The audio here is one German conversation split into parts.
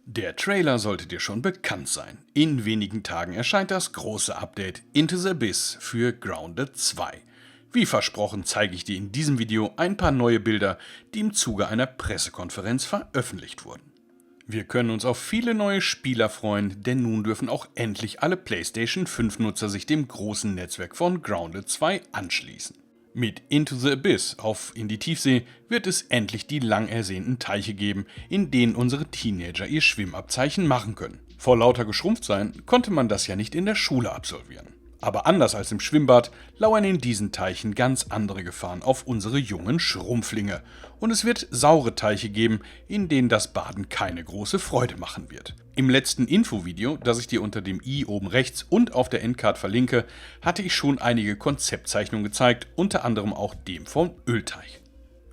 Der Trailer sollte dir schon bekannt sein. In wenigen Tagen erscheint das große Update Into the Abyss für Grounded 2. Wie versprochen zeige ich dir in diesem Video ein paar neue Bilder, die im Zuge einer Pressekonferenz veröffentlicht wurden. Wir können uns auf viele neue Spieler freuen, denn nun dürfen auch endlich alle PlayStation 5 Nutzer sich dem großen Netzwerk von Grounded 2 anschließen. Mit Into the Abyss auf in die Tiefsee wird es endlich die lang ersehnten Teiche geben, in denen unsere Teenager ihr Schwimmabzeichen machen können. Vor lauter Geschrumpftsein konnte man das ja nicht in der Schule absolvieren. Aber anders als im Schwimmbad lauern in diesen Teichen ganz andere Gefahren auf unsere jungen Schrumpflinge. Und es wird saure Teiche geben, in denen das Baden keine große Freude machen wird. Im letzten Infovideo, das ich dir unter dem i oben rechts und auf der Endcard verlinke, hatte ich schon einige Konzeptzeichnungen gezeigt, unter anderem auch dem vom Ölteich.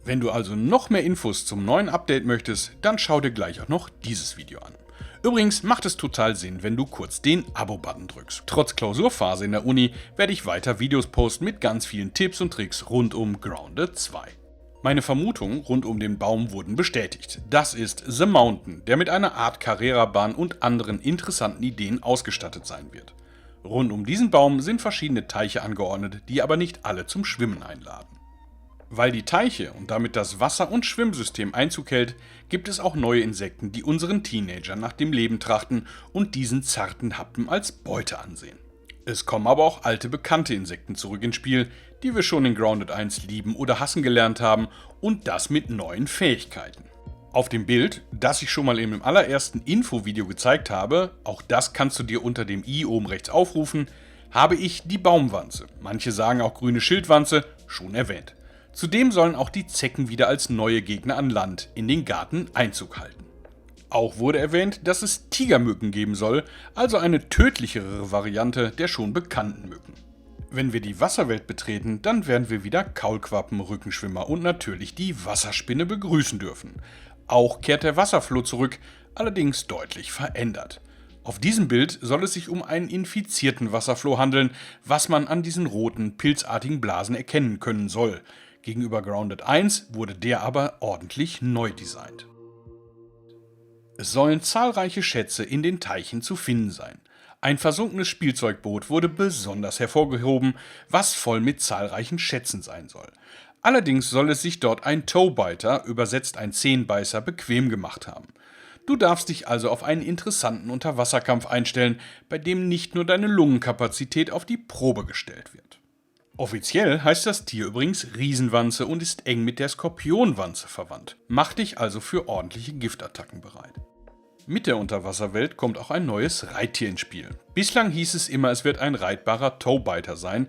Wenn du also noch mehr Infos zum neuen Update möchtest, dann schau dir gleich auch noch dieses Video an. Übrigens macht es total Sinn, wenn du kurz den Abo-Button drückst. Trotz Klausurphase in der Uni werde ich weiter Videos posten mit ganz vielen Tipps und Tricks rund um Grounded 2. Meine Vermutungen rund um den Baum wurden bestätigt. Das ist The Mountain, der mit einer Art Carrera-Bahn und anderen interessanten Ideen ausgestattet sein wird. Rund um diesen Baum sind verschiedene Teiche angeordnet, die aber nicht alle zum Schwimmen einladen. Weil die Teiche und damit das Wasser- und Schwimmsystem Einzug hält, gibt es auch neue Insekten, die unseren Teenagern nach dem Leben trachten und diesen zarten Happen als Beute ansehen. Es kommen aber auch alte bekannte Insekten zurück ins Spiel, die wir schon in Grounded 1 lieben oder hassen gelernt haben, und das mit neuen Fähigkeiten. Auf dem Bild, das ich schon mal im allerersten Infovideo gezeigt habe, auch das kannst du dir unter dem i oben rechts aufrufen, habe ich die Baumwanze, manche sagen auch grüne Schildwanze, schon erwähnt. Zudem sollen auch die Zecken wieder als neue Gegner an Land in den Garten Einzug halten. Auch wurde erwähnt, dass es Tigermücken geben soll, also eine tödlichere Variante der schon bekannten Mücken. Wenn wir die Wasserwelt betreten, dann werden wir wieder Kaulquappen, Rückenschwimmer und natürlich die Wasserspinne begrüßen dürfen. Auch kehrt der Wasserfloh zurück, allerdings deutlich verändert. Auf diesem Bild soll es sich um einen infizierten Wasserfloh handeln, was man an diesen roten, pilzartigen Blasen erkennen können soll. Gegenüber Grounded 1 wurde der aber ordentlich neu designt. Es sollen zahlreiche Schätze in den Teichen zu finden sein. Ein versunkenes Spielzeugboot wurde besonders hervorgehoben, was voll mit zahlreichen Schätzen sein soll. Allerdings soll es sich dort ein Toebiter, übersetzt ein Zehenbeißer, bequem gemacht haben. Du darfst dich also auf einen interessanten Unterwasserkampf einstellen, bei dem nicht nur deine Lungenkapazität auf die Probe gestellt wird. Offiziell heißt das Tier übrigens Riesenwanze und ist eng mit der Skorpionwanze verwandt. Mach dich also für ordentliche Giftattacken bereit. Mit der Unterwasserwelt kommt auch ein neues Reittier ins Spiel. Bislang hieß es immer, es wird ein reitbarer Toebiter sein.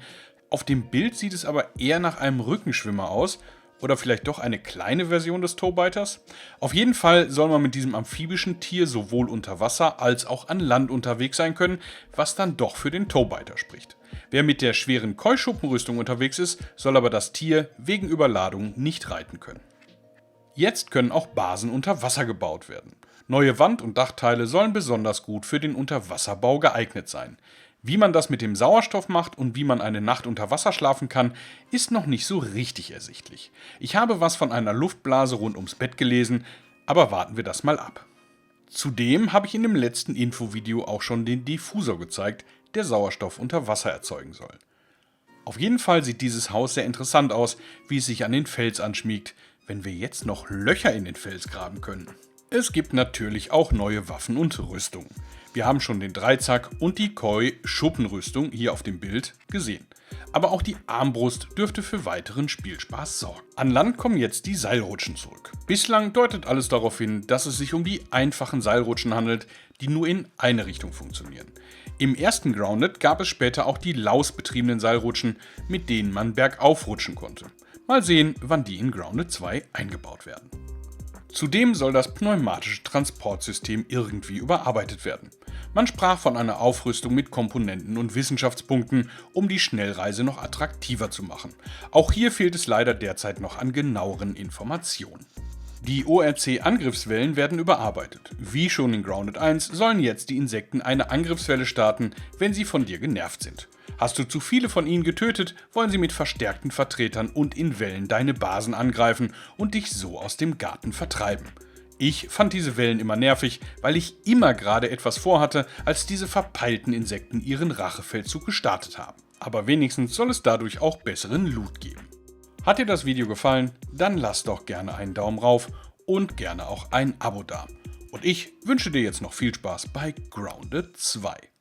Auf dem Bild sieht es aber eher nach einem Rückenschwimmer aus. Oder vielleicht doch eine kleine Version des Toebiters? Auf jeden Fall soll man mit diesem amphibischen Tier sowohl unter Wasser als auch an Land unterwegs sein können, was dann doch für den Toebiter spricht. Wer mit der schweren Keuschuppenrüstung unterwegs ist, soll aber das Tier wegen Überladung nicht reiten können. Jetzt können auch Basen unter Wasser gebaut werden. Neue Wand- und Dachteile sollen besonders gut für den Unterwasserbau geeignet sein. Wie man das mit dem Sauerstoff macht und wie man eine Nacht unter Wasser schlafen kann, ist noch nicht so richtig ersichtlich. Ich habe was von einer Luftblase rund ums Bett gelesen, aber warten wir das mal ab. Zudem habe ich in dem letzten Infovideo auch schon den Diffusor gezeigt, der Sauerstoff unter Wasser erzeugen soll. Auf jeden Fall sieht dieses Haus sehr interessant aus, wie es sich an den Fels anschmiegt, wenn wir jetzt noch Löcher in den Fels graben können. Es gibt natürlich auch neue Waffen und Rüstungen. Wir haben schon den Dreizack und die Koi-Schuppenrüstung hier auf dem Bild gesehen. Aber auch die Armbrust dürfte für weiteren Spielspaß sorgen. An Land kommen jetzt die Seilrutschen zurück. Bislang deutet alles darauf hin, dass es sich um die einfachen Seilrutschen handelt, die nur in eine Richtung funktionieren. Im ersten Grounded gab es später auch die lausbetriebenen Seilrutschen, mit denen man bergauf rutschen konnte. Mal sehen, wann die in Grounded 2 eingebaut werden. Zudem soll das pneumatische Transportsystem irgendwie überarbeitet werden. Man sprach von einer Aufrüstung mit Komponenten und Wissenschaftspunkten, um die Schnellreise noch attraktiver zu machen. Auch hier fehlt es leider derzeit noch an genaueren Informationen. Die ORC-Angriffswellen werden überarbeitet. Wie schon in Grounded 1 sollen jetzt die Insekten eine Angriffswelle starten, wenn sie von dir genervt sind. Hast du zu viele von ihnen getötet, wollen sie mit verstärkten Vertretern und in Wellen deine Basen angreifen und dich so aus dem Garten vertreiben. Ich fand diese Wellen immer nervig, weil ich immer gerade etwas vorhatte, als diese verpeilten Insekten ihren Rachefeldzug gestartet haben. Aber wenigstens soll es dadurch auch besseren Loot geben. Hat dir das Video gefallen? Dann lass doch gerne einen Daumen rauf und gerne auch ein Abo da. Und ich wünsche dir jetzt noch viel Spaß bei Grounded 2.